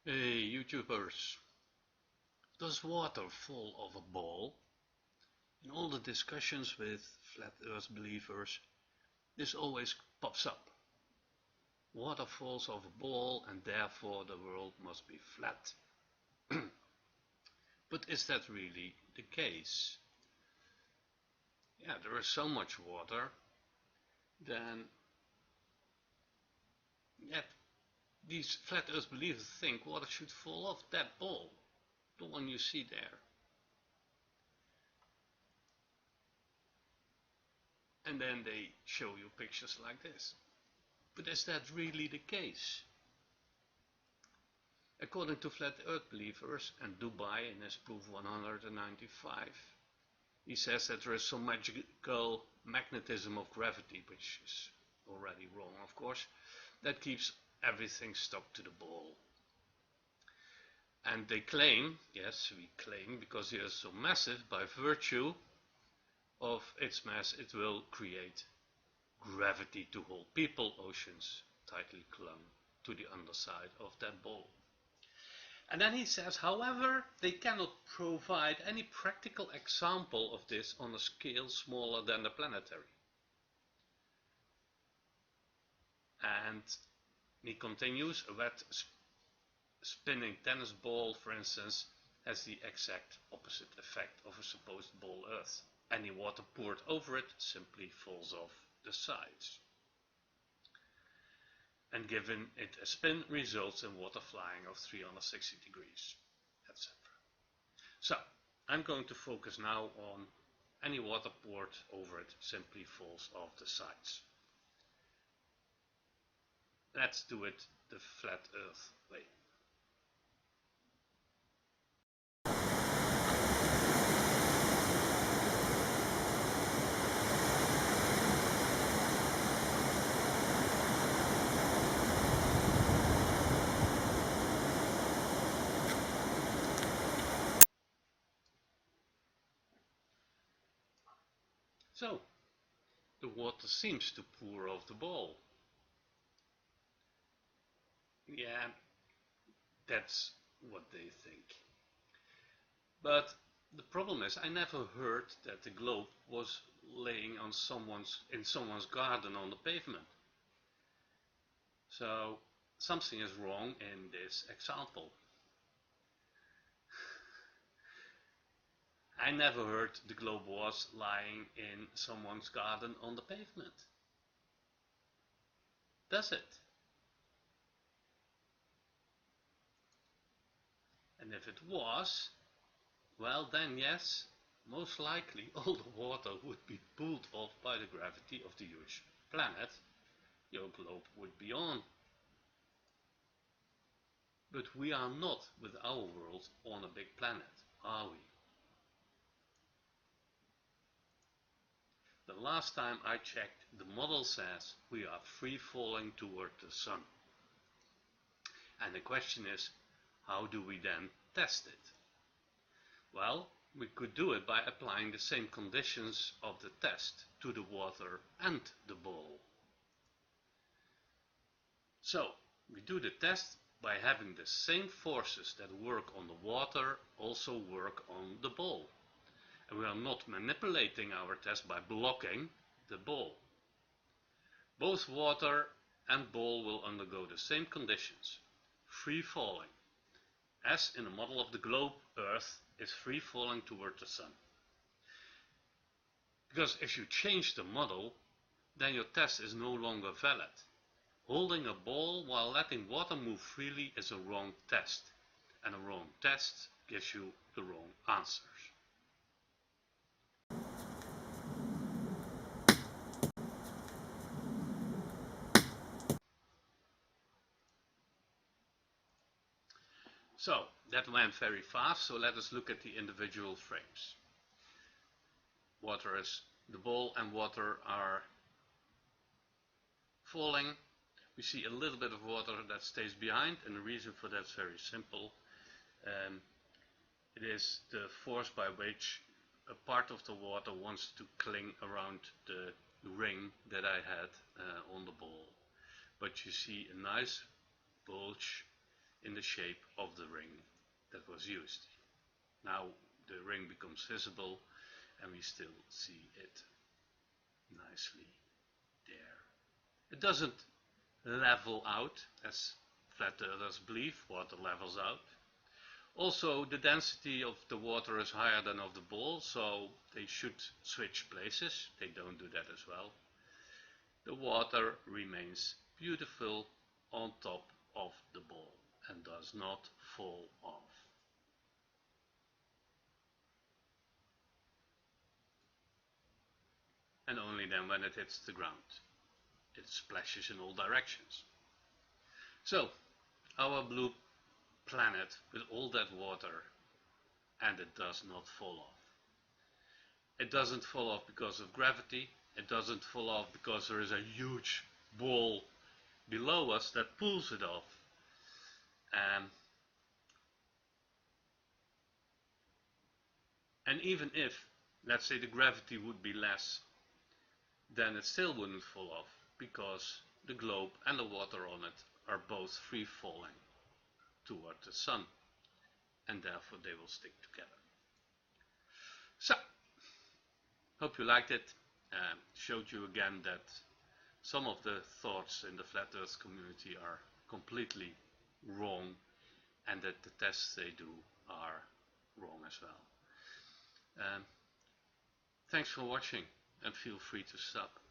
Hey YouTubers, does water fall off a ball? In all the discussions with flat earth believers, this always pops up. Water falls off a ball and therefore the world must be flat. But is that really the case? Yeah, there is so much water, then yet these flat earth believers think water should fall off that ball, the one you see there. And then they show you pictures like this. But is that really the case? According to flat earth believers and Dubai in his proof 195, he says that there is some magical magnetism of gravity, which is already wrong of course, that keeps everything stuck to the ball. And they claim, yes we claim, because it is so massive, by virtue of its mass it will create gravity to hold people, oceans tightly clung to the underside of that ball. And then he says, however, they cannot provide any practical example of this on a scale smaller than the planetary. And he continues, a wet spinning tennis ball, for instance, has the exact opposite effect of a supposed ball Earth. Any water poured over it simply falls off the sides. And given it a spin results in water flying of 360 degrees, etc. So, I'm going to focus now on any water poured over it simply falls off the sides. Let's do it the flat earth way. So, the water seems to pour off the ball. Yeah, that's what they think. But the problem is, I never heard that the globe was laying on in someone's garden on the pavement. So something is wrong in this example. I never heard the globe was lying in someone's garden on the pavement. Does it? And if it was, well then yes, most likely all the water would be pulled off by the gravity of the huge planet your globe would be on. But we are not with our world on a big planet, are we? The last time I checked, the model says we are free falling toward the sun. And the question is, how do we then test it? Well, we could do it by applying the same conditions of the test to the water and the ball. So, we do the test by having the same forces that work on the water also work on the ball. And we are not manipulating our test by blocking the ball. Both water and ball will undergo the same conditions, free falling, as in the model of the globe, Earth is free falling toward the sun. Because if you change the model, then your test is no longer valid. Holding a ball while letting water move freely is a wrong test, and a wrong test gives you the wrong answers. So, that went very fast, so let us look at the individual frames. The ball and water are falling. We see a little bit of water that stays behind, and the reason for that is very simple. It is the force by which a part of the water wants to cling around the ring that I had on the ball. But you see a nice bulge in the shape of the ring that was used. Now the ring becomes visible and we still see it nicely there. It doesn't level out as flat earthers believe. Water levels out. Also, the density of the water is higher than of the ball, so they should switch places. They don't do that as well. The water remains beautiful on top of the ball and does not fall off. And only then when it hits the ground. It splashes in all directions. So, our blue planet with all that water, and it does not fall off. It doesn't fall off because of gravity. It doesn't fall off because there is a huge ball below us that pulls it off. And even if, let's say, the gravity would be less, then it still wouldn't fall off because the globe and the water on it are both free falling toward the sun, and therefore they will stick together. So, hope you liked it. Showed you again that some of the thoughts in the flat earth community are completely wrong, and that the tests they do are wrong as well. Thanks for watching, and feel free to stop.